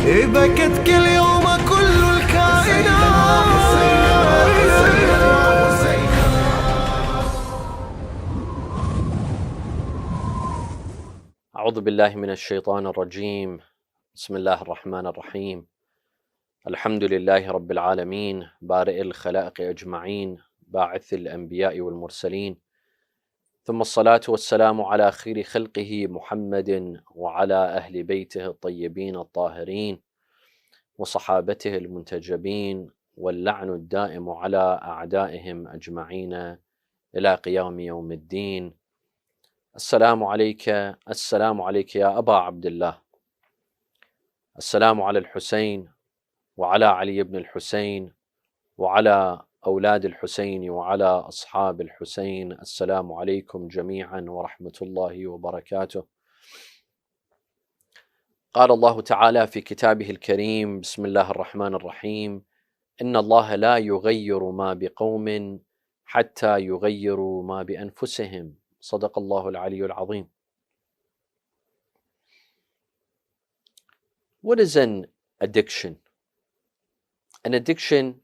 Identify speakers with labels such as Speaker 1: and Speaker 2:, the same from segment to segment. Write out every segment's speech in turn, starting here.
Speaker 1: بكت كل يوم كل الكائنات.
Speaker 2: أعوذ بالله من الشيطان الرجيم. بسم الله الرحمن الرحيم. الحمد لله رب العالمين، بارئ الخلائق أجمعين، باعث الأنبياء والمرسلين، ثم الصلاة والسلام على خير خلقه محمد وعلى أهل بيته الطيبين الطاهرين وصحابته المنتجبين، واللعن الدائم على أعدائهم أجمعين إلى قيام يوم الدين. السلام عليك يا أبا عبد الله. السلام على الحسين وعلى علي بن الحسين وعلى أولاد الحسين وعلى أصحاب الحسين. السلام عليكم جميعا ورحمة الله وبركاته. قال الله تعالى في كتابه الكريم: بسم الله الرحمن الرحيم: إن الله لا يغير ما بقوم حتى يغيروا ما بأنفسهم. صدق الله العلي العظيم. What is an addiction? An addiction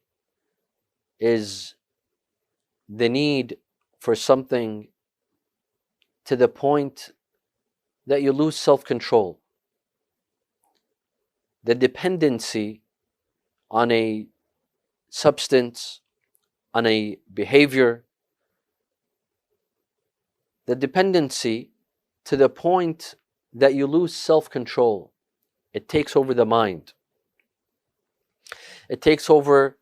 Speaker 2: is the need for something to the point that you lose self-control. The dependency on a substance, on a behavior, the dependency to the point that you lose self-control. It takes over the mind. It takes over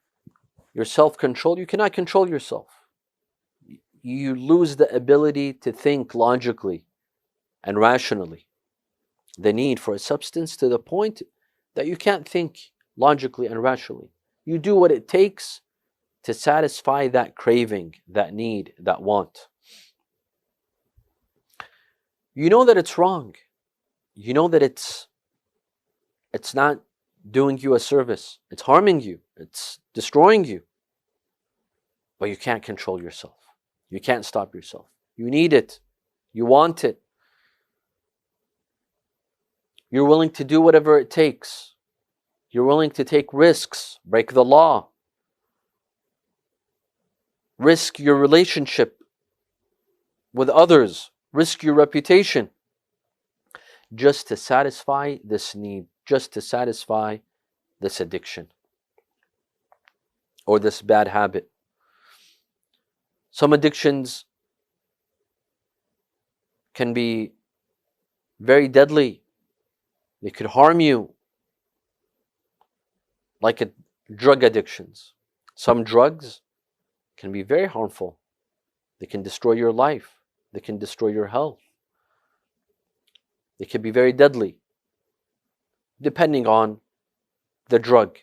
Speaker 2: your self-control. You cannot control yourself. You lose the ability to think logically and rationally. The need for a substance to the point that you can't think logically and rationally. You do what it takes to satisfy that craving, that need, that want. You know that it's wrong. You know that it's not doing you a service. It's harming you. It's destroying you. But you can't control yourself. You can't stop yourself. You need it. You want it. You're willing to do whatever it takes. You're willing to take risks, break the law, risk your relationship with others, risk your reputation, just to satisfy this need, just to satisfy this addiction or this bad habit. Some addictions can be very deadly. They could harm you, like drug addictions. Some drugs can be very harmful. They can destroy your life. They can destroy your health. They can be very deadly, depending on the drug.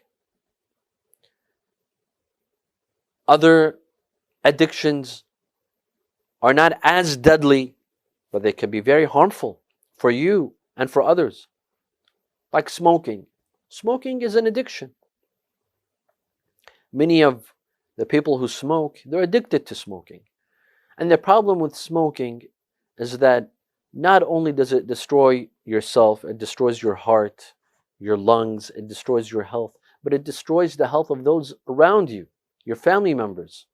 Speaker 2: Other addictions are not as deadly, but they can be very harmful for you and for others, like smoking. Smoking is an addiction. Many of the people who smoke, they're addicted to smoking. And the problem with smoking is that not only does it destroy yourself, it destroys your heart, your lungs, it destroys your health, but it destroys the health of those around you, your family members,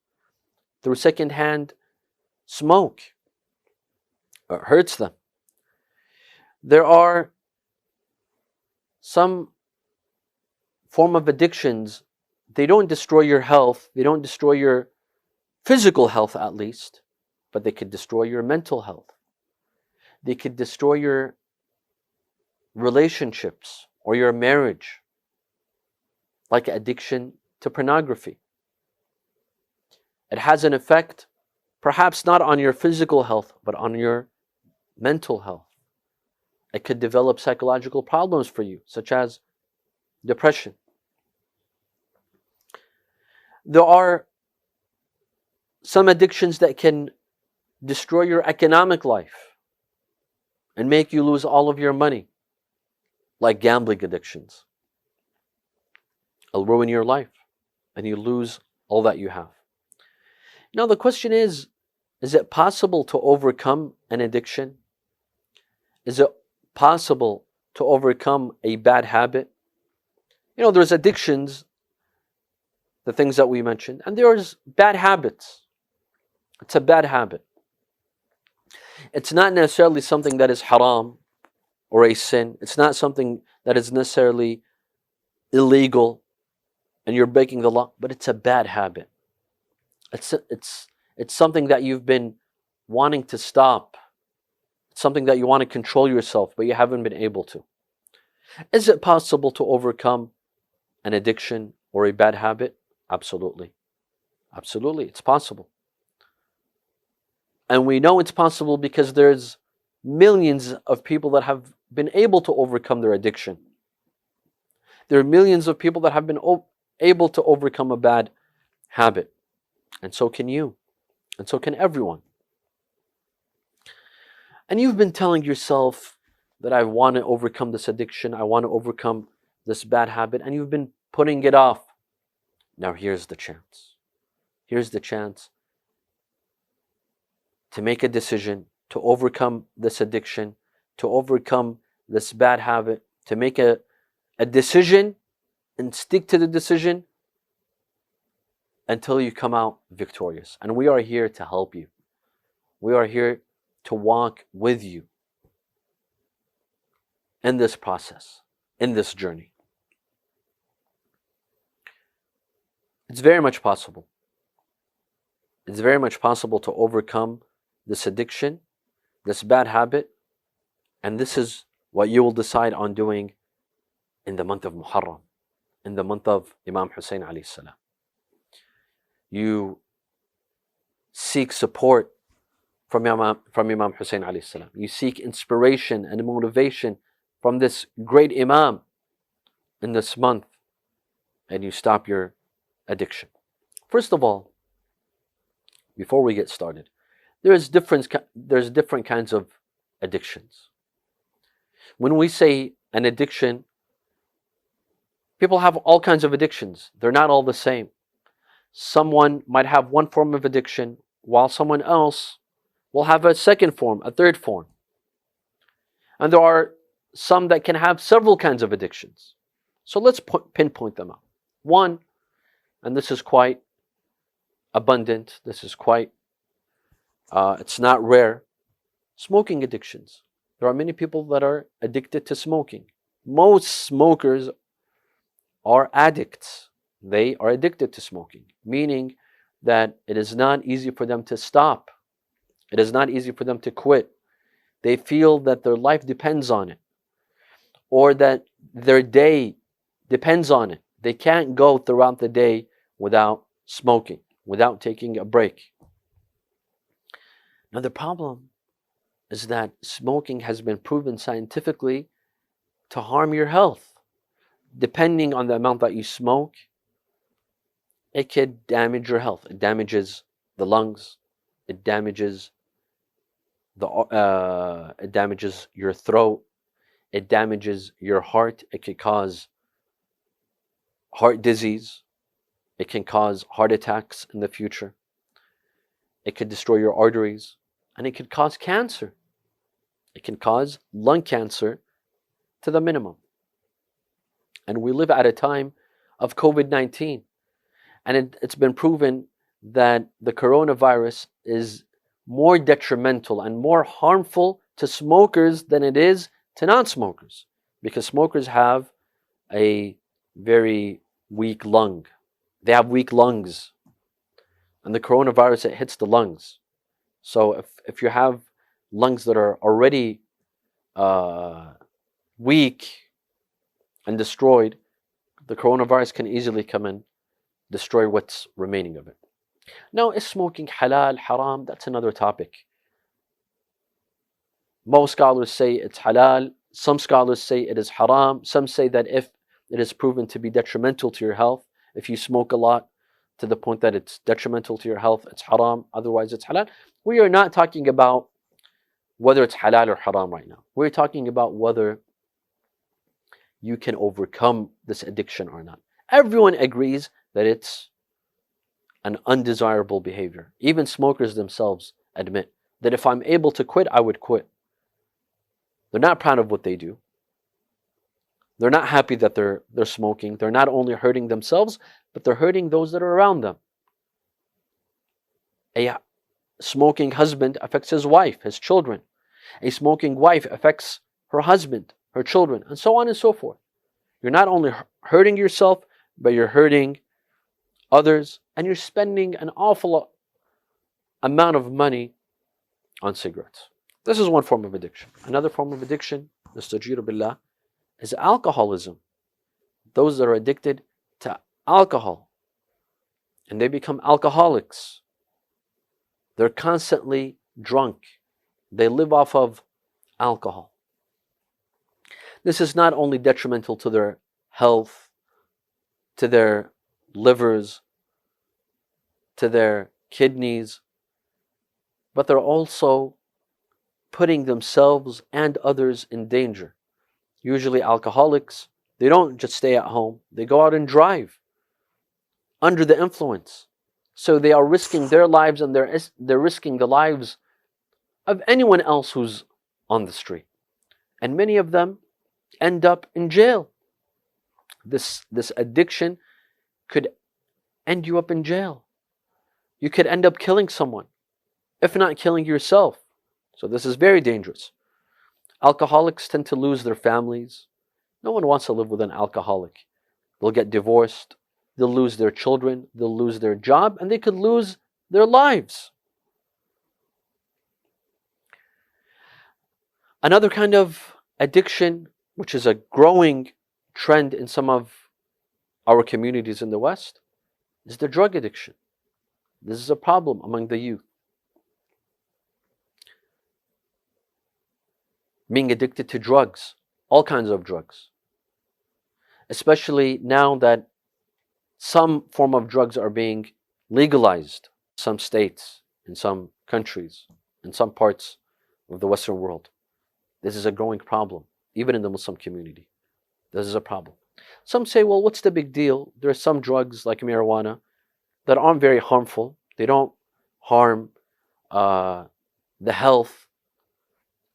Speaker 2: through secondhand smoke. It hurts them. There are some form of addictions, they don't destroy your health, they don't destroy your physical health at least, but they could destroy your mental health. They could destroy your relationships or your marriage, like addiction to pornography. It has an effect, perhaps not on your physical health, but on your mental health. It could develop psychological problems for you, such as depression. There are some addictions that can destroy your economic life and make you lose all of your money, like gambling addictions. It'll ruin your life and you lose all that you have. Now the question is it possible to overcome an addiction? Is it possible to overcome a bad habit? There's addictions, the things that we mentioned, and there's bad habits. It's a bad habit. It's not necessarily something that is haram or a sin. It's not something that is necessarily illegal and you're breaking the law, but it's a bad habit. It's something that you've been wanting to stop. It's something that you want to control yourself, but you haven't been able to. Is it possible to overcome an addiction or a bad habit? Absolutely. Absolutely, it's possible. And we know it's possible because there's millions of people that have been able to overcome their addiction. There are millions of people that have been able to overcome a bad habit. And so can you. And so can everyone. And you've been telling yourself that I want to overcome this addiction, I want to overcome this bad habit, and you've been putting it off. Now here's the chance. Here's the chance to make a decision, to overcome this addiction, to overcome this bad habit, to make a decision and stick to the decision until you come out victorious. And we are here to help you. We are here to walk with you in this process, in this journey. It's very much possible. It's very much possible to overcome this addiction, this bad habit, and this is what you will decide on doing in the month of Muharram, in the month of Imam Hussein alayhi salam. You seek support from Imam Hussein alayhi salam. You seek inspiration and motivation from this great Imam in this month, and you stop your addiction. First of all, before we get started, there's different kinds of addictions. When we say an addiction, people have all kinds of addictions. They're not all the same. Someone might have one form of addiction, while someone else will have a second form, a third form. And there are some that can have several kinds of addictions. So let's pinpoint them out. One, and this is quite abundant, this is quite, it's not rare, smoking addictions. There are many people that are addicted to smoking. Most smokers are addicts. They are addicted to smoking, meaning that it is not easy for them to stop. It is not easy for them to quit. They feel that their life depends on it, or that their day depends on it. They can't go throughout the day without smoking, without taking a break. Now the problem is that smoking has been proven scientifically to harm your health. Depending on the amount that you smoke, it could damage your health. It damages the lungs. It damages your throat. It damages your heart. It could cause heart disease. It can cause heart attacks in the future. It could destroy your arteries, and it could cause cancer. It can cause lung cancer to the minimum. And we live at a time of COVID-19. And it's been proven that the coronavirus is more detrimental and more harmful to smokers than it is to non-smokers, because smokers have a very weak lung. They have weak lungs. And the coronavirus, it hits the lungs. So if you have lungs that are already weak and destroyed, the coronavirus can easily come and destroy what's remaining of it. Now, is smoking halal, haram? That's another topic. Most scholars say it's halal. Some scholars say it is haram. Some say that if it is proven to be detrimental to your health, if you smoke a lot to the point that it's detrimental to your health, it's haram. Otherwise, it's halal. We are not talking about whether it's halal or haram right now. We're talking about whether you can overcome this addiction or not. Everyone agrees that it's an undesirable behavior. Even smokers themselves admit that if I'm able to quit, I would quit. They're not proud of what they do. They're not happy that they're smoking. They're not only hurting themselves, but they're hurting those that are around them. A smoking husband affects his wife, his children. A smoking wife affects her husband, her children, and so on and so forth. You're not only hurting yourself, but you're hurting others, and you're spending an awful amount of money on cigarettes. This is one form of addiction. Another form of addiction, nastajiru billah, is alcoholism. Those that are addicted to alcohol, and they become alcoholics. They're constantly drunk. They live off of alcohol. This is not only detrimental to their health, to their livers, to their kidneys, but they're also putting themselves and others in danger. Usually alcoholics, they don't just stay at home, they go out and drive under the influence. So they are risking their lives, and they're risking the lives of anyone else who's on the street. And many of them end up in jail. This addiction could end you up in jail. You could end up killing someone, if not killing yourself. So this is very dangerous. Alcoholics tend to lose their families. No one wants to live with an alcoholic. They'll get divorced, they'll lose their children, they'll lose their job, and they could lose their lives. Another kind of addiction, which is a growing trend in some of our communities in the West, is the drug addiction. This is a problem among the youth. Being addicted to drugs, all kinds of drugs. Especially now that some form of drugs are being legalized in some states, in some countries, in some parts of the Western world. This is a growing problem, even in the Muslim community. This is a problem. Some say, well, what's the big deal? There are some drugs like marijuana that aren't very harmful. They don't harm the health.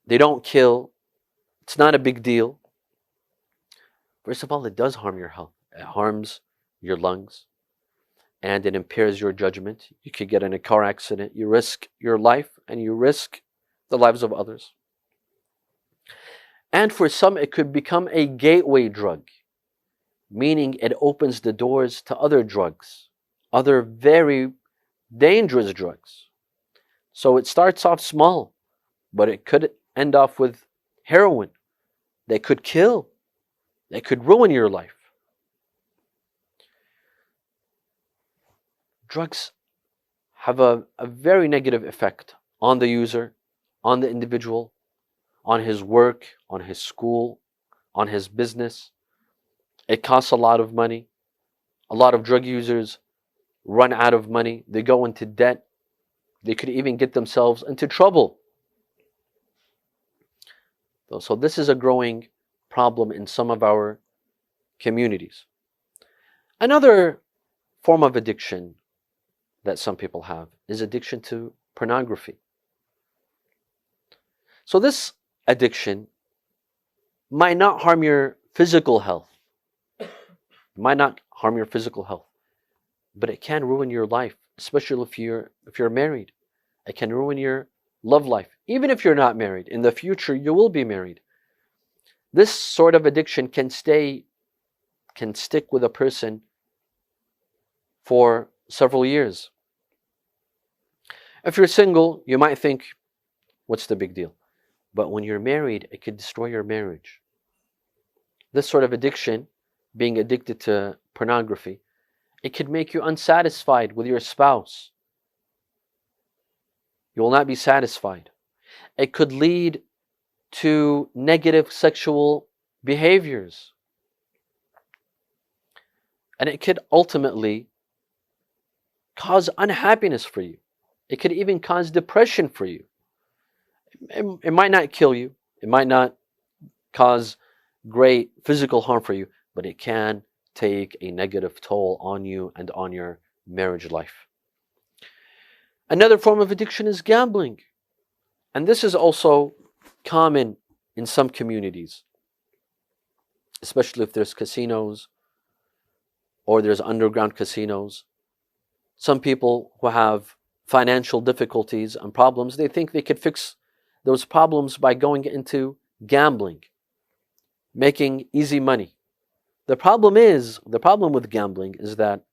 Speaker 2: They don't kill. It's not a big deal. First of all, it does harm your health. It harms your lungs, and it impairs your judgment. You could get in a car accident. You risk your life, and you risk the lives of others. And for some, it could become a gateway drug, meaning it opens the doors to other drugs, other very dangerous drugs. So it starts off small, but it could end off with heroin. They could kill. They could ruin your life. Drugs have a very negative effect on the user, on the individual, on his work, on his school, on his business. It costs a lot of money. A lot of drug users run out of money. They go into debt. They could even get themselves into trouble. So this is a growing problem in some of our communities. Another form of addiction that some people have is addiction to pornography. So this addiction might not harm your physical health. It might not harm your physical health, but it can ruin your life, especially if you're married. It can ruin your love life. Even if you're not married, in the future you will be married. This sort of addiction can stick with a person for several years. If you're single, you might think, what's the big deal? But when you're married, it could destroy your marriage. This sort of addiction, being addicted to pornography, it could make you unsatisfied with your spouse. You will not be satisfied. It could lead to negative sexual behaviors. And it could ultimately cause unhappiness for you. It could even cause depression for you. It might not kill you. It might not cause great physical harm for you, but it can take a negative toll on you and on your marriage life. Another form of addiction is gambling. And this is also common in some communities. especially if there's casinos or there's underground casinos. Some people who have financial difficulties and problems, they think they could fix those problems by going into gambling, making easy money. The problem with gambling is that,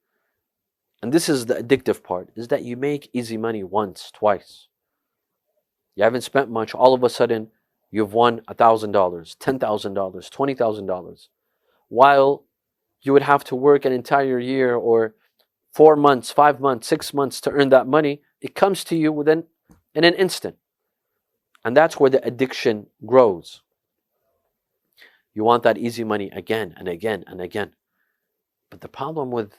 Speaker 2: and this is the addictive part, is that you make easy money once, twice. You haven't spent much, all of a sudden you've won $1,000, $10,000, $20,000, while you would have to work an entire year or 4 months, 5 months, 6 months to earn that money. It comes to you in an instant. And that's where the addiction grows. You want that easy money again and again and again. But the problem with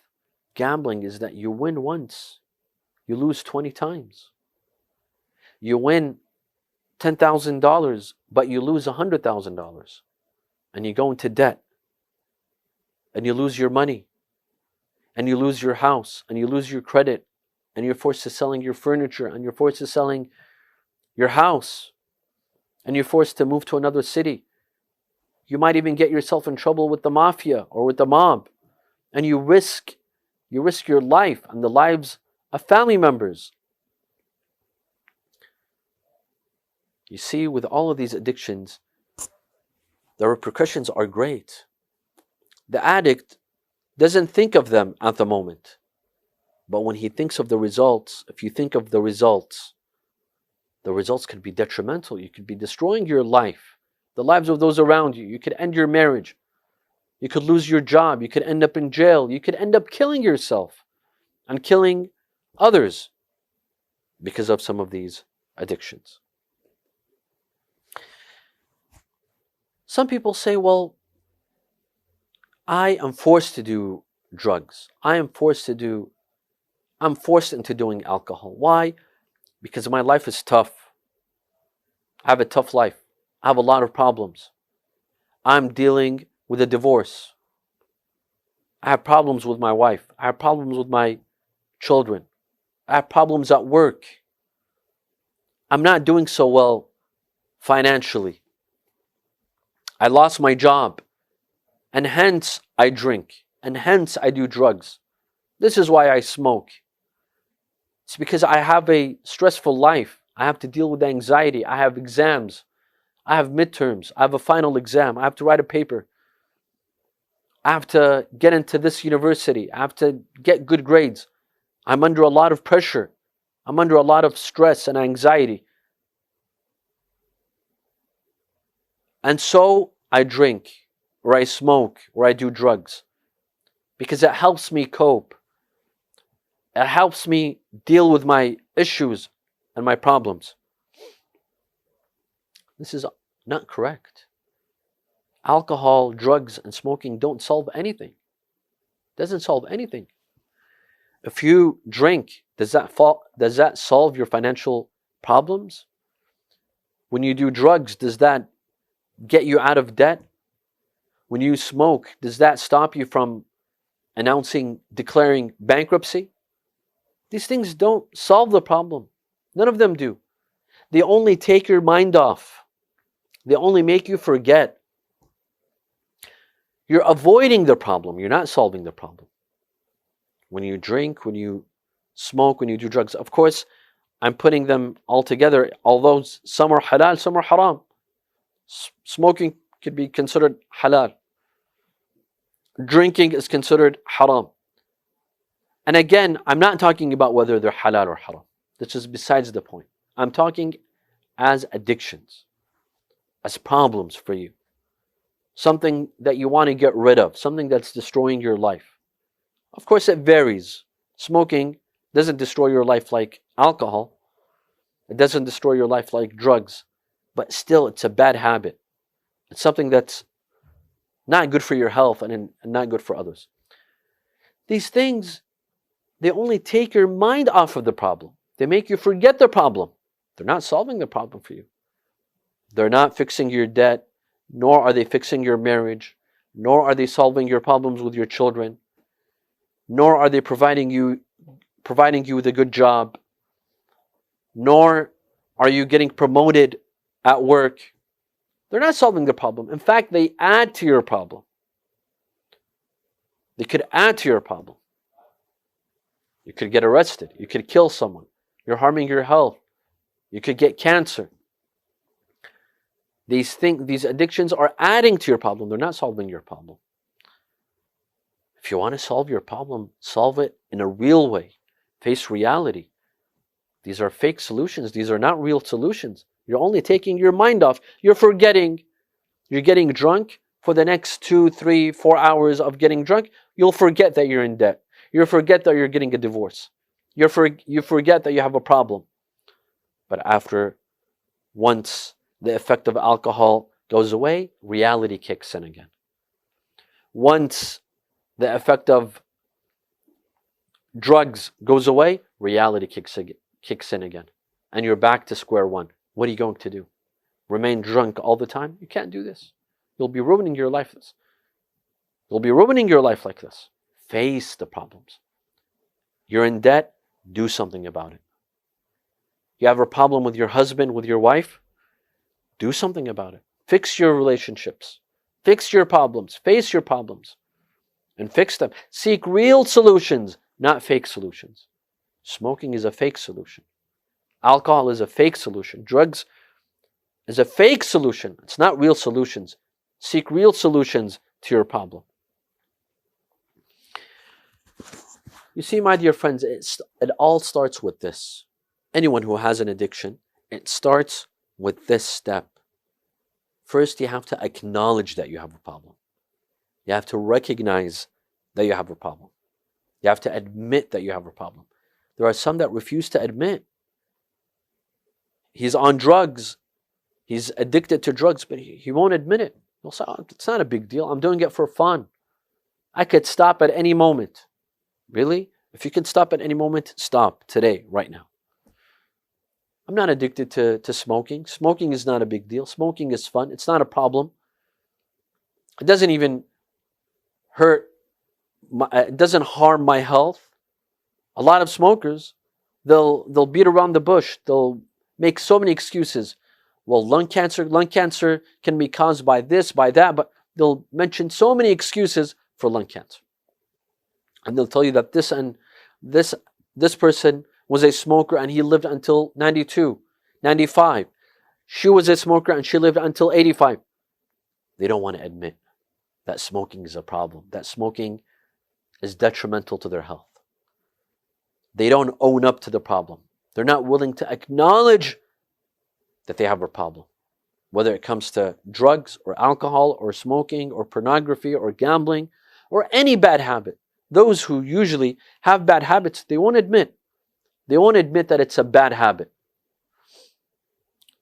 Speaker 2: gambling is that you win once, you lose 20 times. You win $10,000, but you lose $100,000. And you go into debt. And you lose your money. And you lose your house. And you lose your credit. And you're forced to selling your furniture. And you're forced to selling your house. And you're forced to move to another city. You might even get yourself in trouble with the mafia or with the mob. And you risk your life and the lives of family members. You see, with all of these addictions, the repercussions are great. The addict doesn't think of them at the moment. But when he thinks of the results, if you think of the results could be detrimental. You could be destroying your life, the lives of those around you. You could end your marriage. You could lose your job. You could end up in jail. You could end up killing yourself and killing others because of some of these addictions. Some people say, well, I am forced to do drugs. I'm forced into doing alcohol. Why? Because my life is tough. I have a tough life. I have a lot of problems. I'm dealing with a divorce. I have problems with my wife. I have problems with my children. I have problems at work. I'm not doing so well financially. I lost my job. And hence I drink. And hence I do drugs. This is why I smoke. It's because I have a stressful life. I have to deal with anxiety. I have exams. I have midterms. I have a final exam. I have to write a paper. I have to get into this university. I have to get good grades. I'm under a lot of pressure. I'm under a lot of stress and anxiety. And so I drink, or I smoke, or I do drugs. Because it helps me cope. It helps me deal with my issues and my problems. This is not correct. Alcohol, drugs, and smoking don't solve anything. It doesn't solve anything. If you drink, does that solve your financial problems? When you do drugs, does that get you out of debt? When you smoke, does that stop you from declaring bankruptcy? These things don't solve the problem. None of them do. They only take your mind off. They only make you forget. You're avoiding the problem. You're not solving the problem. When you drink, when you smoke, when you do drugs, of course, I'm putting them all together, although some are halal, some are haram. Smoking could be considered halal. Drinking is considered haram. And again, I'm not talking about whether they're halal or haram. This is besides the point. I'm talking as addictions, as problems for you. Something that you want to get rid of, something that's destroying your life. Of course, it varies. Smoking doesn't destroy your life like alcohol. It doesn't destroy your life like drugs. But still, it's a bad habit. It's something that's not good for your health and not good for others. These things, they only take your mind off of the problem. They make you forget the problem. They're not solving the problem for you. They're not fixing your debt, nor are they fixing your marriage, nor are they solving your problems with your children, nor are they providing you with a good job, nor are you getting promoted at work. They're not solving the problem. In fact, they add to your problem. They could add to your problem. You could get arrested. You could kill someone. You're harming your health. You could get cancer. These addictions are adding to your problem. They're not solving your problem. If you want to solve your problem, solve it in a real way. Face reality. These are fake solutions. These are not real solutions. You're only taking your mind off. You're forgetting. You're getting drunk. For the next 2, 3, 4 hours of getting drunk, you'll forget that you're in debt. You'll forget that you're getting a divorce. You forget that you have a problem. But once the effect of alcohol goes away, reality kicks in again. Once the effect of drugs goes away, reality kicks in again. And you're back to square one. What are you going to do? Remain drunk all the time? You can't do this. You'll be ruining your life. You'll be ruining your life like this. Face the problems. You're in debt, do something about it. You have a problem with your husband, with your wife, do something about it. Fix your relationships. Fix your problems. Face your problems. And fix them. Seek real solutions, not fake solutions. Smoking is a fake solution. Alcohol is a fake solution. Drugs is a fake solution. It's not real solutions. Seek real solutions to your problem. You see, my dear friends, it all starts with this. Anyone who has an addiction, it starts with this step. First, you have to acknowledge that you have a problem. You have to recognize that you have a problem. You have to admit that you have a problem. There are some that refuse to admit. He's on drugs. He's addicted to drugs, but he won't admit it. He'll say, oh, it's not a big deal. I'm doing it for fun. I could stop at any moment. Really? If you can stop at any moment, stop today, right now. I'm not addicted to smoking. Smoking is not a big deal. Smoking is fun. It's not a problem. It doesn't even it doesn't harm my health. A lot of smokers, they'll beat around the bush. They'll make so many excuses. Well, lung cancer can be caused by this, by that, but they'll mention so many excuses for lung cancer. And they'll tell you that this person was a smoker and he lived until 92, 95. She was a smoker and she lived until 85. They don't want to admit that smoking is a problem, that smoking is detrimental to their health. They don't own up to the problem. They're not willing to acknowledge that they have a problem. Whether it comes to drugs or alcohol or smoking or pornography or gambling or any bad habit. Those who usually have bad habits, they won't admit. They won't admit that it's a bad habit.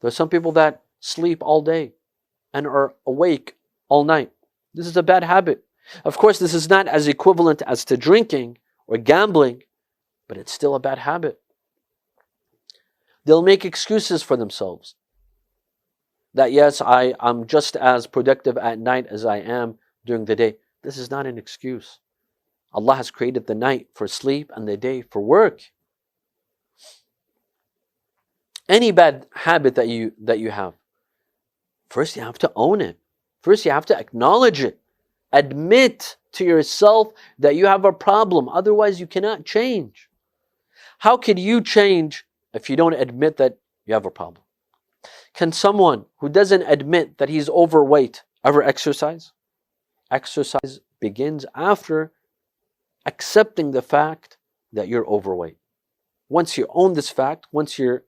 Speaker 2: There are some people that sleep all day and are awake all night. This is a bad habit. Of course, this is not as equivalent as to drinking or gambling, but it's still a bad habit. They'll make excuses for themselves. That yes, I'm just as productive at night as I am during the day. This is not an excuse. Allah has created the night for sleep and the day for work. Any bad habit that you have, first you have to own it. First you have to acknowledge it. Admit to yourself that you have a problem. Otherwise you cannot change. How can you change if you don't admit that you have a problem? Can someone who doesn't admit that he's overweight ever exercise? Exercise begins after accepting the fact that you're overweight. Once you own this fact, once you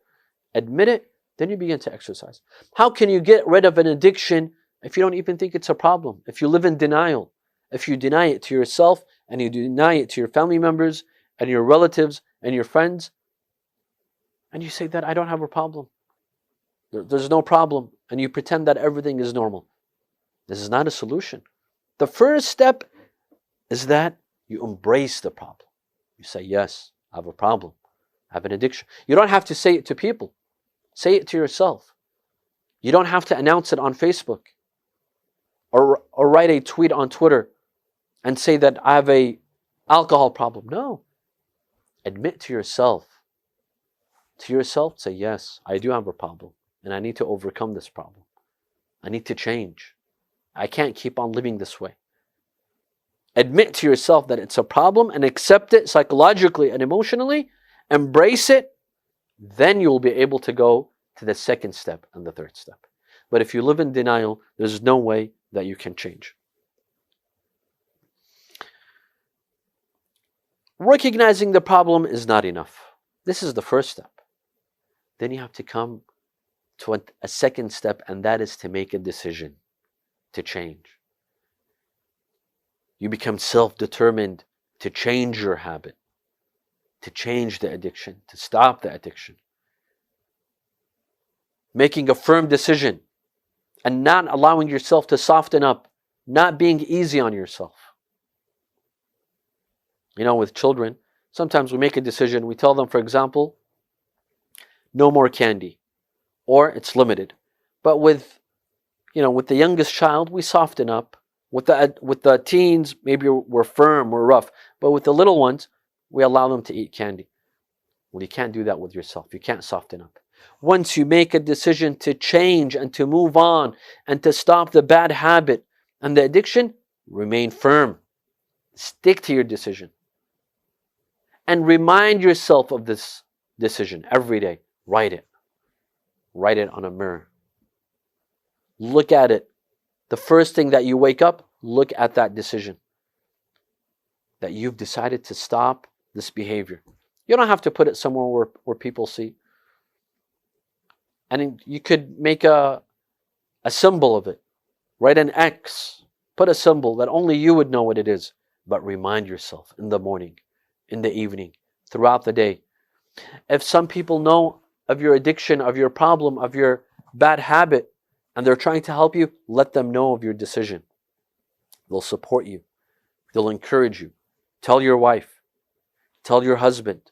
Speaker 2: admit it, then you begin to exercise. How can you get rid of an addiction if you don't even think it's a problem? If you live in denial, if you deny it to yourself and you deny it to your family members and your relatives and your friends, and you say that I don't have a problem. There's no problem, and you pretend that everything is normal. This is not a solution. The first step is that you embrace the problem. You say, yes, I have a problem. I have an addiction. You don't have to say it to people. Say it to yourself. You don't have to announce it on Facebook or write a tweet on Twitter and say that I have a alcohol problem. No. Admit to yourself. To yourself, say, yes, I do have a problem. And I need to overcome this problem. I need to change. I can't keep on living this way. Admit to yourself that it's a problem and accept it psychologically and emotionally. Embrace it. Then you will be able to go to the second step and the third step. But if you live in denial, there's no way that you can change. Recognizing the problem is not enough. This is the first step. Then you have to come to a second step, and that is to make a decision to change. You become self-determined to change your habit, to change the addiction, to stop the addiction. Making a firm decision and not allowing yourself to soften up, not being easy on yourself. You know, with children, sometimes we make a decision, we tell them, for example, no more candy, or it's limited. But with the youngest child, we soften up. With the teens, maybe we're firm, we're rough. But with the little ones, we allow them to eat candy. Well, you can't do that with yourself. You can't soften up. Once you make a decision to change and to move on and to stop the bad habit and the addiction, remain firm. Stick to your decision. And remind yourself of this decision every day. Write it. Write it on a mirror. Look at it. The first thing that you wake up, look at that decision. That you've decided to stop this behavior. You don't have to put it somewhere where people see. And you could make a symbol of it. Write an X. Put a symbol that only you would know what it is. But remind yourself in the morning, in the evening, throughout the day. If some people know of your addiction, of your problem, of your bad habit, and they're trying to help you, let them know of your decision. They'll support you. They'll encourage you. Tell your wife. Tell your husband.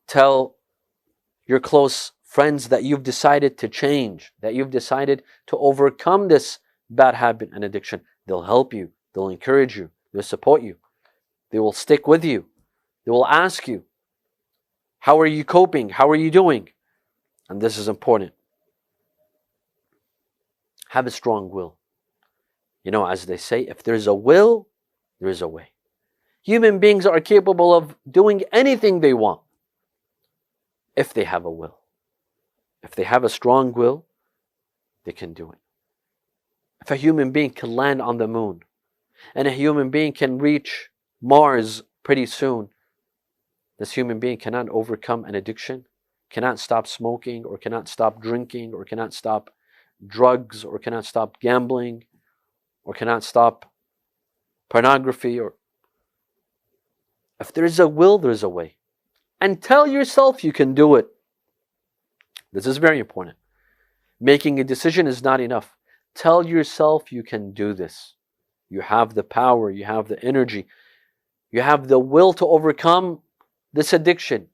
Speaker 2: Tell your close friends that you've decided to change, that you've decided to overcome this bad habit and addiction. They'll help you. They'll encourage you. They'll support you. They will stick with you. They will ask you, how are you coping? How are you doing? And this is important. Have a strong will. You know, as they say, if there's a will, there is a way. Human beings are capable of doing anything they want if they have a will. If they have a strong will, they can do it. If a human being can land on the moon, and a human being can reach Mars pretty soon, this human being cannot overcome an addiction, cannot stop smoking, or cannot stop drinking, or cannot stop drugs, or cannot stop gambling, or cannot stop pornography. Or if there is a will, there is a way. And tell yourself you can do it. This is very important. Making a decision is not enough. Tell yourself you can do this. You have the power, you have the energy, you have the will to overcome this addiction.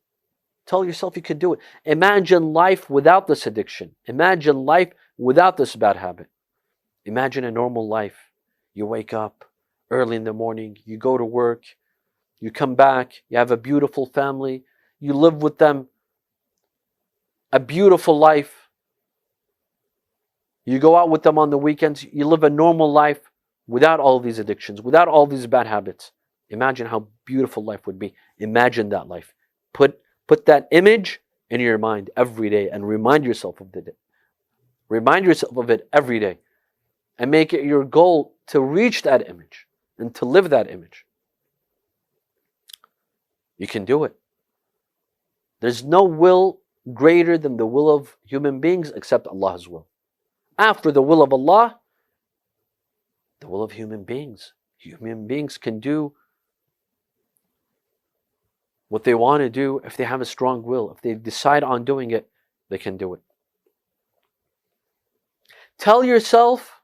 Speaker 2: Tell yourself you can do it. Imagine life without this addiction. Imagine life without this bad habit. Imagine a normal life. You wake up early in the morning, you go to work, you come back, you have a beautiful family, you live with them a beautiful life. You go out with them on the weekends, you live a normal life without all these addictions, without all these bad habits. Imagine how beautiful life would be. Imagine that life. Put that image in your mind every day and remind yourself of it. Remind yourself of it every day. And make it your goal to reach that image and to live that image. You can do it. There's no will greater than the will of human beings except Allah's will. After the will of Allah, the will of human beings. Human beings can do what they want to do if they have a strong will. If they decide on doing it, they can do it. Tell yourself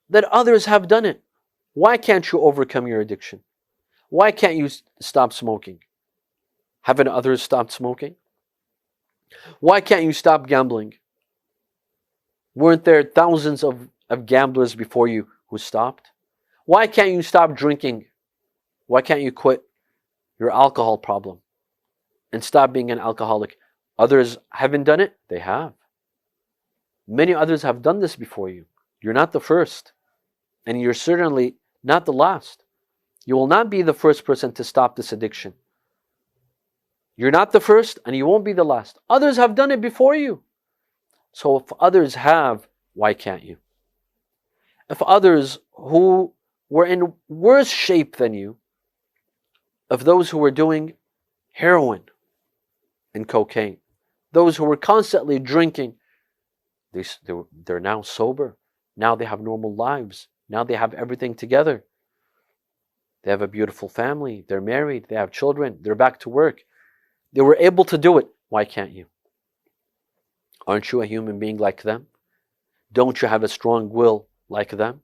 Speaker 2: that others have done it. Why can't you overcome your addiction? Why can't you stop smoking? Haven't others stopped smoking? Why can't you stop gambling? Weren't there thousands of gamblers before you who stopped? Why can't you stop drinking? Why can't you quit your alcohol problem and stop being an alcoholic? Others haven't done it? They have. Many others have done this before you. You're not the first, and you're certainly not the last. You will not be the first person to stop this addiction. You're not the first, and you won't be the last. Others have done it before you. So if others have, why can't you? If others who were in worse shape than you, if those who were doing heroin and cocaine, those who were constantly drinking, they're now sober. Now they have normal lives. Now they have everything together. They have a beautiful family. They're married. They have children. They're back to work. They were able to do it. Why can't you? Aren't you a human being like them? Don't you have a strong will like them?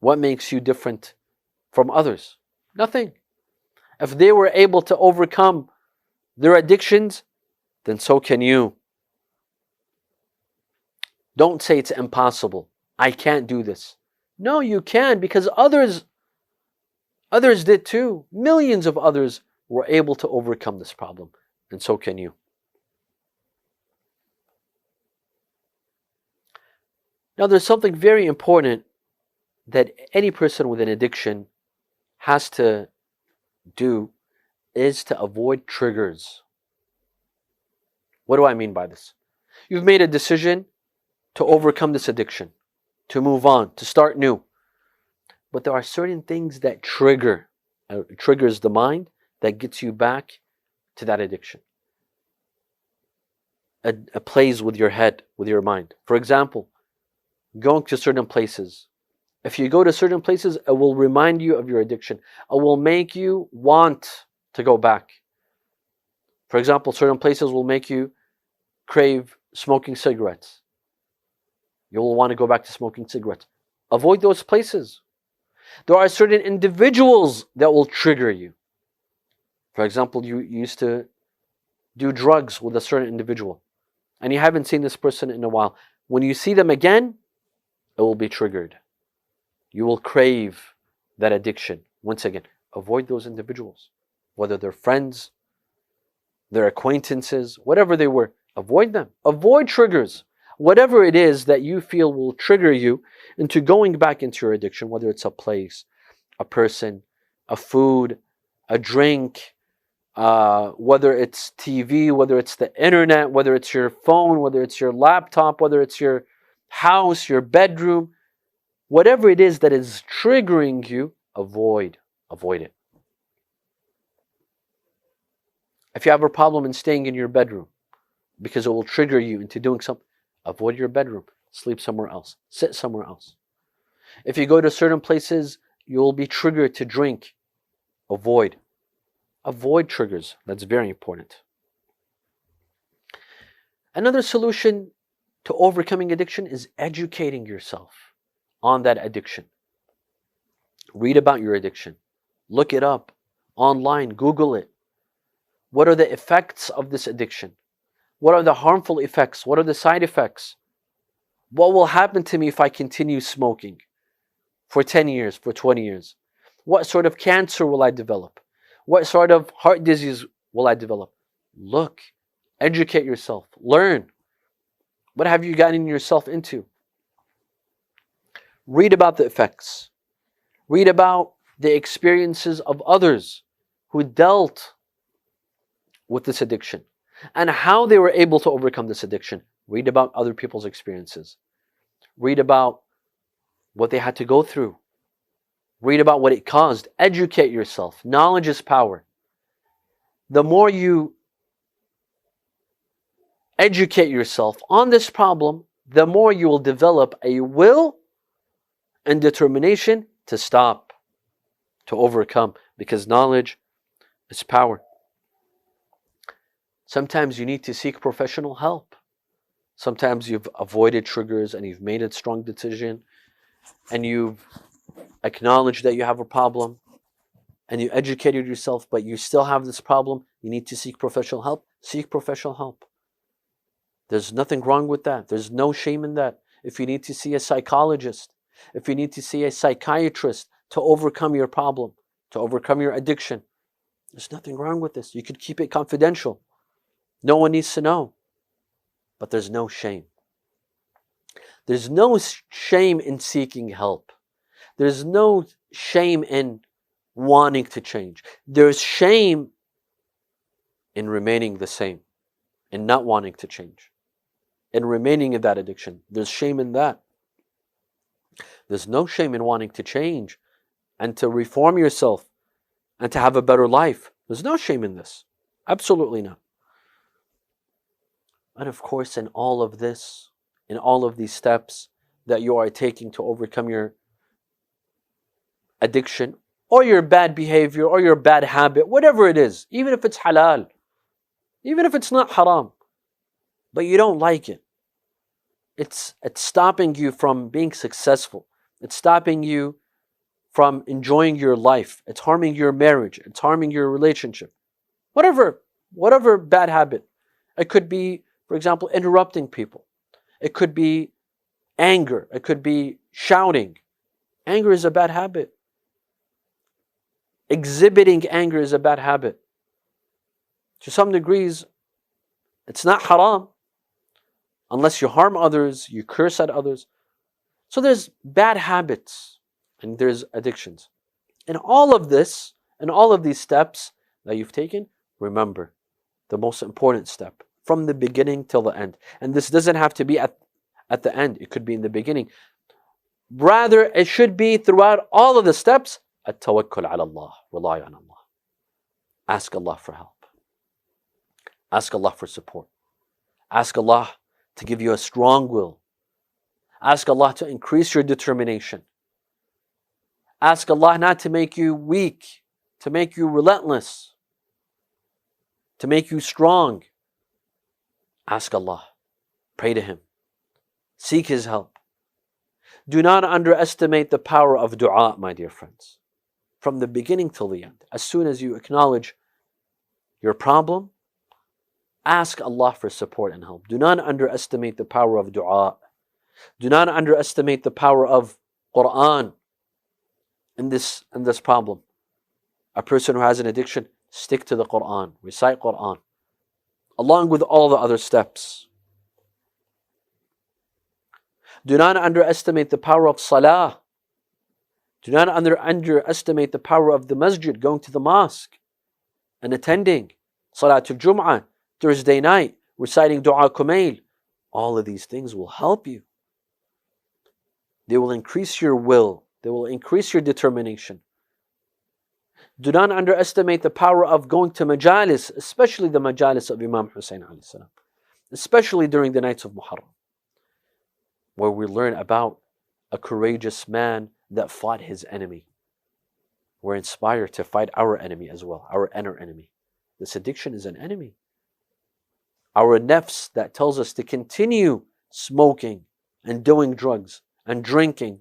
Speaker 2: What makes you different from others? Nothing. If they were able to overcome their addictions, then so can you. Don't say it's impossible. I can't do this. No, you can, because others did too. Millions of others were able to overcome this problem, and so can you. Now, there's something very important that any person with an addiction has to do, is to avoid triggers. What do I mean by this? You've made a decision to overcome this addiction, to move on, to start new. But there are certain things that triggers the mind that gets you back to that addiction. It plays with your head, with your mind. For example, going to certain places. If you go to certain places, it will remind you of your addiction. It will make you want to go back. For example, certain places will make you crave smoking cigarettes. You'll want to go back to smoking cigarettes. Avoid those places. There are certain individuals that will trigger you. For example, you used to do drugs with a certain individual, and you haven't seen this person in a while. When you see them again, it will be triggered. You will crave that addiction. Once again, avoid those individuals. Whether they're friends, their acquaintances, whatever they were, avoid them. Avoid triggers. Whatever it is that you feel will trigger you into going back into your addiction, whether it's a place, a person, a food, a drink, whether it's TV, whether it's the internet, whether it's your phone, whether it's your laptop, whether it's your house, your bedroom, whatever it is that is triggering you, avoid it. If you have a problem in staying in your bedroom because it will trigger you into doing something, avoid your bedroom. Sleep somewhere else. Sit somewhere else. If you go to certain places, you'll be triggered to drink. Avoid. Avoid triggers. That's very important. Another solution to overcoming addiction is educating yourself on that addiction. Read about your addiction. Look it up online. Google it. What are the effects of this addiction? What are the harmful effects? What are the side effects? What will happen to me if I continue smoking for 10 years, for 20 years? What sort of cancer will I develop? What sort of heart disease will I develop? Look, educate yourself, learn. What have you gotten yourself into? Read about the effects. Read about the experiences of others who dealt with this addiction and how they were able to overcome this addiction. Read about other people's experiences. Read about what they had to go through. Read about what it caused. Educate yourself. Knowledge is power. The more you educate yourself on this problem, the more you will develop a will and determination to stop, to overcome, because knowledge is power. Sometimes you need to seek professional help. Sometimes you've avoided triggers and you've made a strong decision and you've acknowledged that you have a problem and you educated yourself, but you still have this problem. You need to seek professional help. Seek professional help. There's nothing wrong with that. There's no shame in that. If you need to see a psychologist, if you need to see a psychiatrist to overcome your problem, to overcome your addiction, there's nothing wrong with this. You could keep it confidential. No one needs to know. But there's no shame. There's no shame in seeking help. There's no shame in wanting to change. There's shame in remaining the same, in not wanting to change, in remaining in that addiction. There's shame in that. There's no shame in wanting to change and to reform yourself and to have a better life. There's no shame in this. Absolutely not. And of course, in all of this, in all of these steps that you are taking to overcome your addiction or your bad behavior or your bad habit, whatever it is, even if it's halal, even if it's not haram, but you don't like it, it's stopping you from being successful. It's stopping you from enjoying your life. It's harming your marriage. It's harming your relationship. Whatever bad habit. It could be, for example, interrupting people. It could be anger. It could be shouting. Anger is a bad habit. Exhibiting anger is a bad habit. To some degrees, it's not haram unless you harm others, you curse at others. So there's bad habits and there's addictions. In all of this, in all of these steps that you've taken, remember the most important step from the beginning till the end. And this doesn't have to be at the end. It could be in the beginning. Rather, it should be throughout all of the steps. At-tawakkul ala Allah. Rely on Allah. Ask Allah for help. Ask Allah for support. Ask Allah to give you a strong will. Ask Allah to increase your determination. Ask Allah not to make you weak, to make you relentless, to make you strong. Ask Allah. Pray to Him. Seek His help. Do not underestimate the power of dua, my dear friends. From the beginning till the end. As soon as you acknowledge your problem, ask Allah for support and help. Do not underestimate the power of dua. Do not underestimate the power of Quran in this problem. A person who has an addiction, stick to the Quran, recite Quran, along with all the other steps. Do not underestimate the power of salah. Do not underestimate the power of the masjid, going to the mosque and attending Salatul Jum'ah, Thursday night, reciting Dua Kumail. All of these things will help you. They will increase your will. They will increase your determination. Do not underestimate the power of going to majalis, especially the majalis of Imam Hussein alayhi salam, especially during the nights of Muharram, where we learn about a courageous man that fought his enemy. We're inspired to fight our enemy as well, our inner enemy. This addiction is an enemy. Our nafs that tells us to continue smoking and doing drugs and drinking,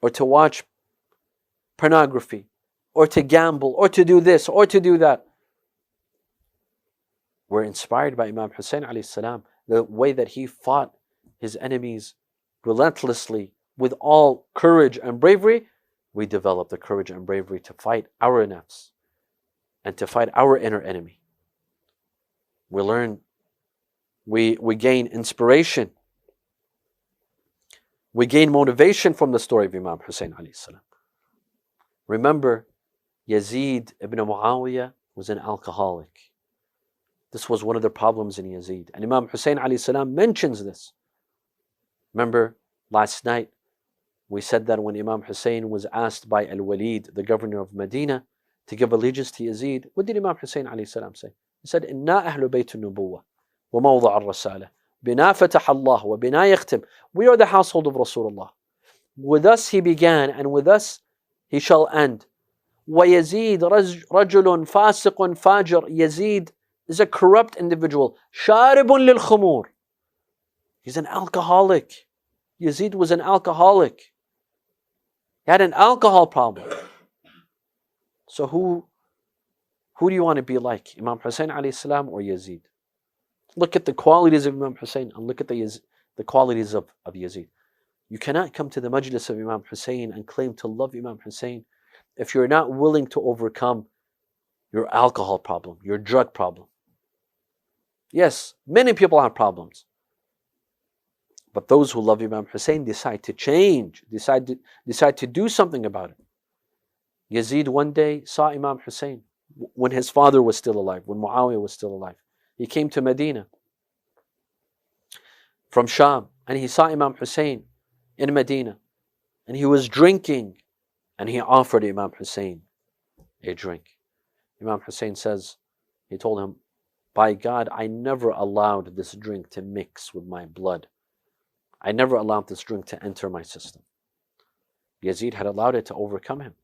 Speaker 2: or to watch pornography, or to gamble, or to do this, or to do that. We're inspired by Imam Hussein alayhi salam, the way that he fought his enemies relentlessly with all courage and bravery. We develop the courage and bravery to fight our nafs and to fight our inner enemy. We learn, we gain inspiration. We gain motivation from the story of Imam Hussein alayhi salam. Remember, Yazid ibn Muawiyah was an alcoholic. This was one of the problems in Yazid. And Imam Hussein alayhi salam mentions this. Remember, last night we said that when Imam Hussein was asked by Al-Walid, the governor of Medina, to give allegiance to Yazid, what did Imam Hussein alayhi salam say? He said, "Inna ahlu bayt al-nubuwah wa mawda' al-rasalah. Bina fatah Allah wa bina yakhtim." We are the household of Rasulullah. With us he began, and with us he shall end. وَيَزِيد رَجُلٌ فَاسِقٌ فَاجِرٌ. Yazid is a corrupt individual. شَارِبٌ لِلْخُمُورِ. He's an alcoholic. Yazid was an alcoholic. He had an alcohol problem. So who do you want to be like? Imam Hussein alayhi salam or Yazid? Look at the qualities of Imam Hussein and look at the qualities of Yazid. You cannot come to the majlis of Imam Hussein and claim to love Imam Hussein if you're not willing to overcome your alcohol problem, your drug problem. Yes, many people have problems. But those who love Imam Hussein decide to change, decide to do something about it. Yazid one day saw Imam Hussein when his father was still alive, when Muawiyah was still alive. He came to Medina from Sham, and he saw Imam Hussein in Medina, and he was drinking, and he offered Imam Hussein a drink. Imam Hussein says, he told him, by God, I never allowed this drink to mix with my blood. I never allowed this drink to enter my system. Yazid had allowed it to overcome him.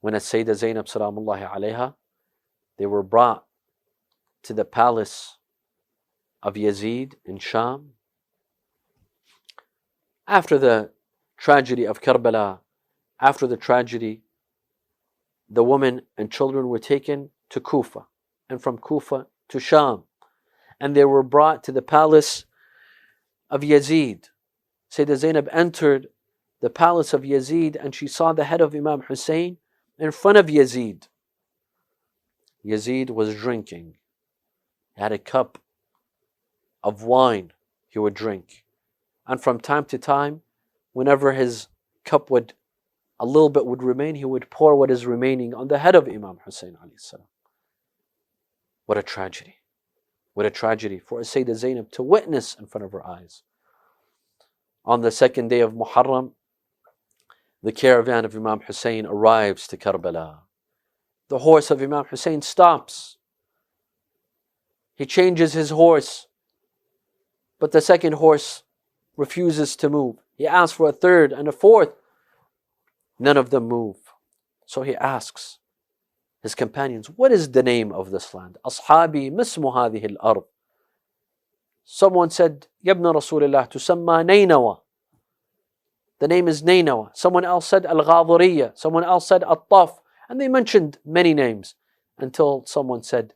Speaker 2: When As-Sayyidah Zainab Salamullahi alayha, they were brought to the palace of Yazid in Sham. After the tragedy of Karbala, after the tragedy, the women and children were taken to Kufa, and from Kufa to Sham, and they were brought to the palace of Yazid. Sayyidah Zainab entered the palace of Yazid, and she saw the head of Imam Hussein in front of Yazid. Yazid was drinking. He had a cup of wine he would drink. And from time to time, whenever his cup a little bit would remain, he would pour what is remaining on the head of Imam Hussein alayhi salam. What a tragedy. What a tragedy for Sayyidah Zainab to witness in front of her eyes. On the second day of Muharram, the caravan of Imam Hussein arrives to Karbala. The horse of Imam Hussein stops. He changes his horse, but the second horse refuses to move. He asks for a third and a fourth. None of them move. So he asks his companions, what is the name of this land? Ashabi mismu hadhihi al-ard. Someone said, Yabna Rasulullah, tusamma Nainawa. The name is Nainawa. Someone else said Al-Ghadiriya. Someone else said At-Taf. And they mentioned many names until someone said,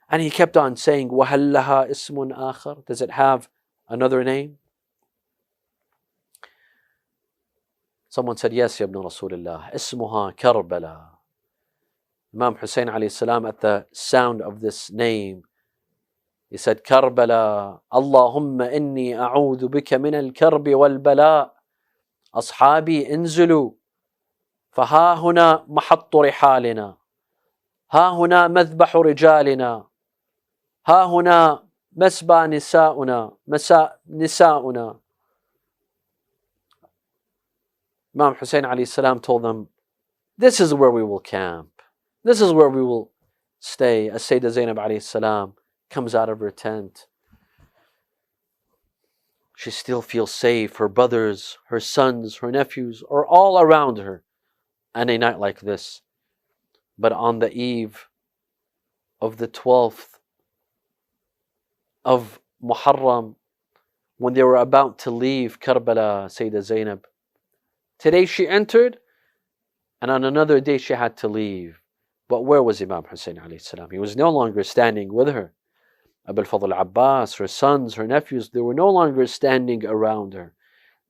Speaker 2: and he kept on saying, وَهَلْ لَهَا اسْمٌ آخر? Does it have another name? Someone said, yes, Ya Ibn Rasulullah, اسمها Karbala. Imam Hussein alayhi salam, at the sound of this name, he said, Karbala, Allahumma inni a'udhu bika min al-karbi wal-bala. أصحابي انزلوا فها هنا محط رحالنا ها هنا مذبح رجالنا ها هنا مسبى نساؤنا. Imam Hussein alayhi salam told them, this is where we will camp. This is where we will stay. As Sayyidah Zainab alayhi salam comes out of her tent, she still feels safe. Her brothers, her sons, her nephews are all around her on a night like this. But on the eve of the 12th of Muharram, when they were about to leave Karbala, Sayyidah Zainab, today she entered, and on another day she had to leave. But where was Imam Hussein alayhi salam? He was no longer standing with her. Abul Fadhil Abbas, her sons, her nephews, they were no longer standing around her.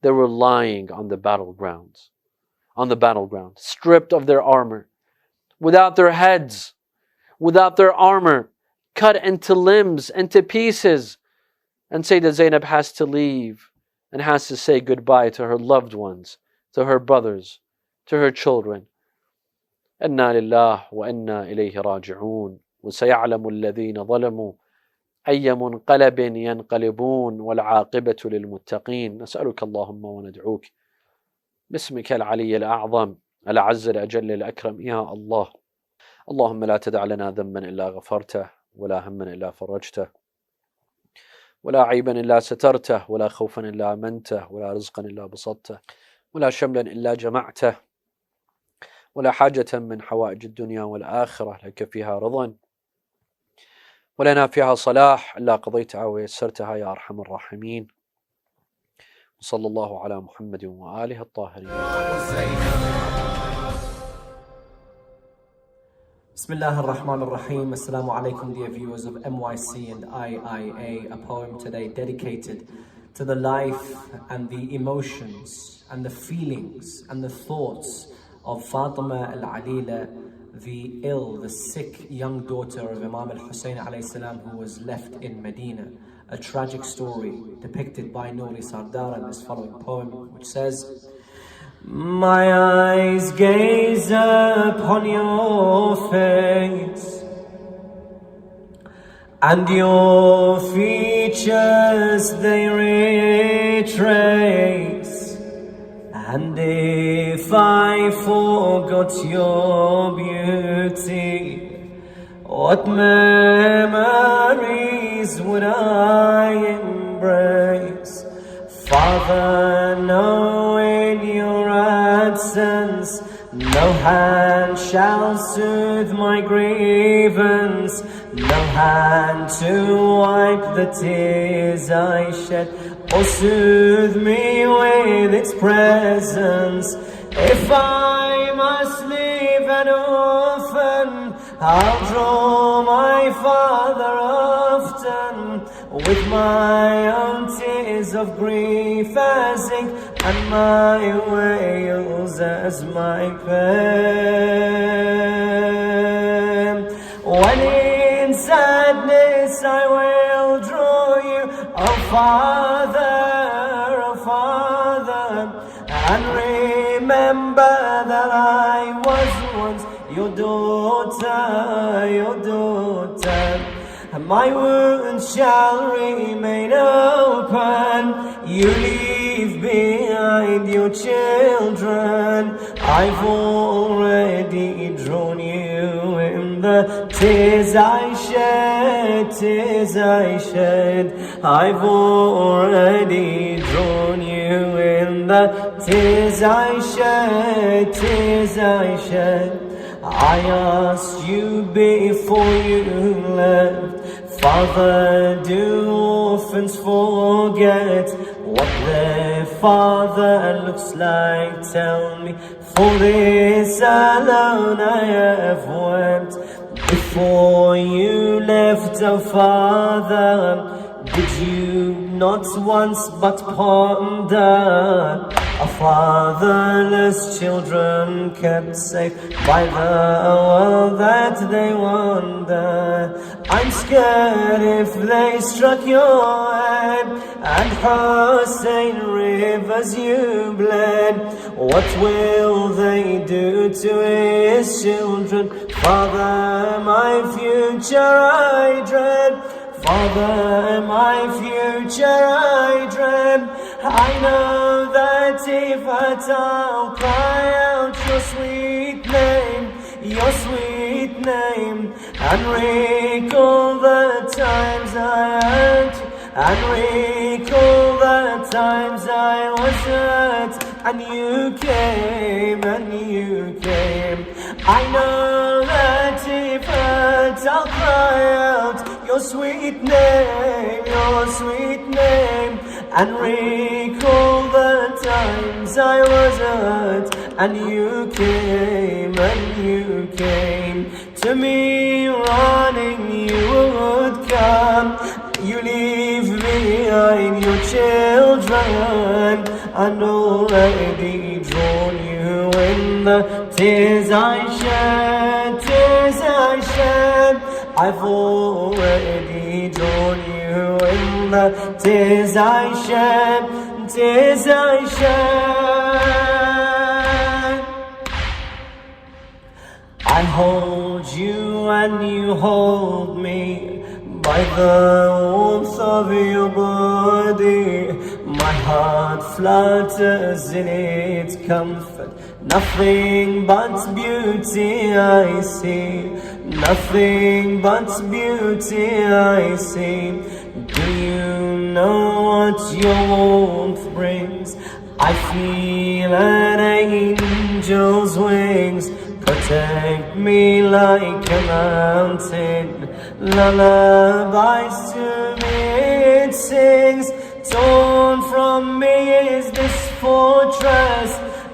Speaker 2: They were lying on the battleground, stripped of their armor, without their heads, without their armor, cut into limbs, into pieces. And Sayyidah Zainab has to leave and has to say goodbye to her loved ones, to her brothers, to her children. Inna lillah wa inna ilayhi raji'un. وسيعلم الذين ظلموا أي منقلب ينقلبون والعاقبة للمتقين. نسألك اللهم وندعوك باسمك العلي الأعظم الأعز الأجل الأكرم يا الله. اللهم لا تدع لنا ذنبا إلا غفرته ولا هما إلا فرجته ولا عيبا إلا سترته ولا خوفا إلا أمنته ولا رزقا إلا بسطته ولا شملا إلا جمعته ولا حاجة من حوائج الدنيا والآخرة لك فيها رضا ولنا فيها صلاح إلا قضيتها ويسرتها يا أرحم الراحمين. وصلى الله على محمد وآله الطاهرين.
Speaker 3: Bismillah ar-Rahman ar-Rahim. Assalamu alaikum, dear viewers of MYC and IIA. A poem today dedicated to the life and the emotions and the feelings and the thoughts of Fatima al-Alila, the ill, the sick young daughter of Imam al-Hussein alayhi salam, who was left in Medina. A tragic story depicted by Nouri Sardar in this following poem, which says, My eyes gaze upon your face, and your features they retrace. And if I forgot your beauty, what memories would I embrace? Father, no, in your absence, no hand shall soothe my grievance, no hand to wipe the tears I shed, or soothe me with its presence. If I must leave an orphan, I'll draw my father often, with my own tears of grief as ink, and my wails as my pen. When in sadness I will draw you, oh Father, and remember that I was once your daughter, and my wounds shall remain open. You leave behind your children. I've already drawn you in the tears I shed, I've already drawn you in the tears I shed. I asked you before you left, Father, do orphans forget what their father looks like? Tell me, for this alone I have wept. Before you left, oh Father, did you not once but ponder a fatherless children kept safe by the world that they wander? I'm scared if they struck your head and Hossein rivers you bled, what will they do to his children? Father, my future I dread. Father, my future I dread. I know that if I'll cry out your sweet name, and recall the times I hurt you, and recall the times I was hurt, and you came, I know that if I'll cry out your sweet name, and recall the times I was hurt, and you came, to me running you would come. You leave behind your children, and already drawn you in the tears I shed, I've already drawn you in the tears I shed, I hold you and you hold me by the warmth of your body. My heart flutters in its comfort. Nothing but beauty I see. Nothing but beauty I see. Do you know what your warmth brings? I feel an angel's wings protect me like a mountain. Lullabies to me it sings. Torn from me is this fortress,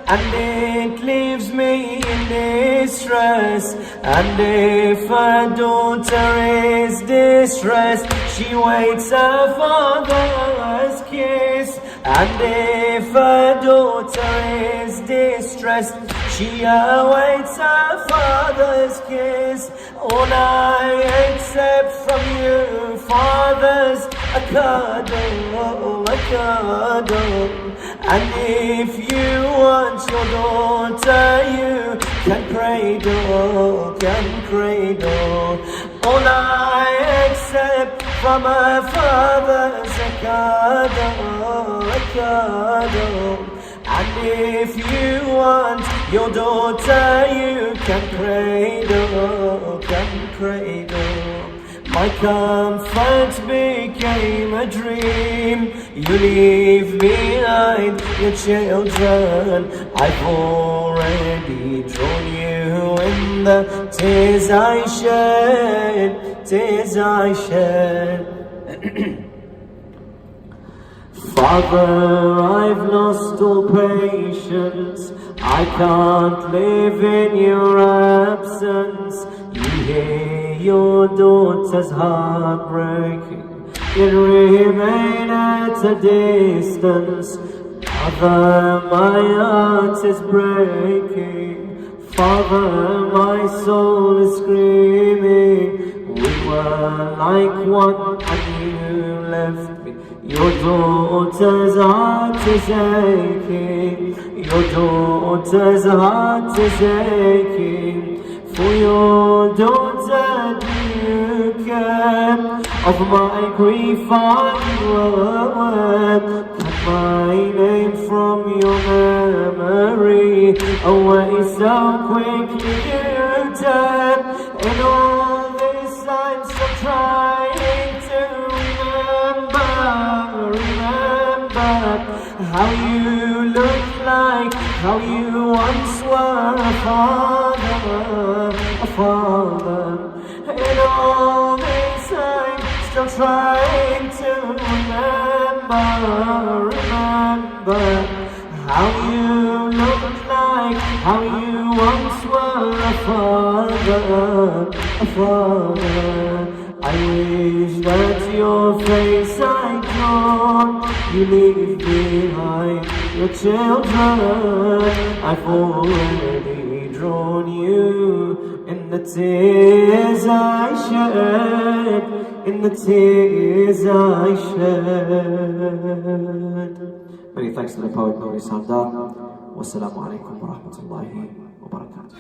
Speaker 3: and it leaves me in distress. And if a daughter is distressed, she waits her father's kiss. And if a daughter is distressed, she awaits her father's kiss. All I accept from you, fathers, a cuddle, And if you want your daughter, you can cradle. All I accept from a father's a cuddle. And if you want your daughter, you can cradle. My comfort became a dream. You leave behind your children. I've already drawn you in the tears I shed. Father, I've lost all patience. I can't live in your absence. You hear your daughter's heart breaking, yet remain at a distance. Father, my heart is breaking. Father, my soul is screaming. We were like one and you left me. Your daughter's heart is aching. Your daughter's heart is aching. For your daughter do you care? Of my grief I wept. Cut my name from your memory away so quickly you turn. In all this I'm still trying to remember how you look like, how you once were a father. In all this I'm still trying to remember how you look like, how you once were a father. I wish that your face I'd drawn, you leave behind your children. I've already drawn you in the tears I shed, in the tears I shed. Many thanks to the poet Nouri Sardar. Wassalamu alaikum wa rahmatullahi wa barakatuh.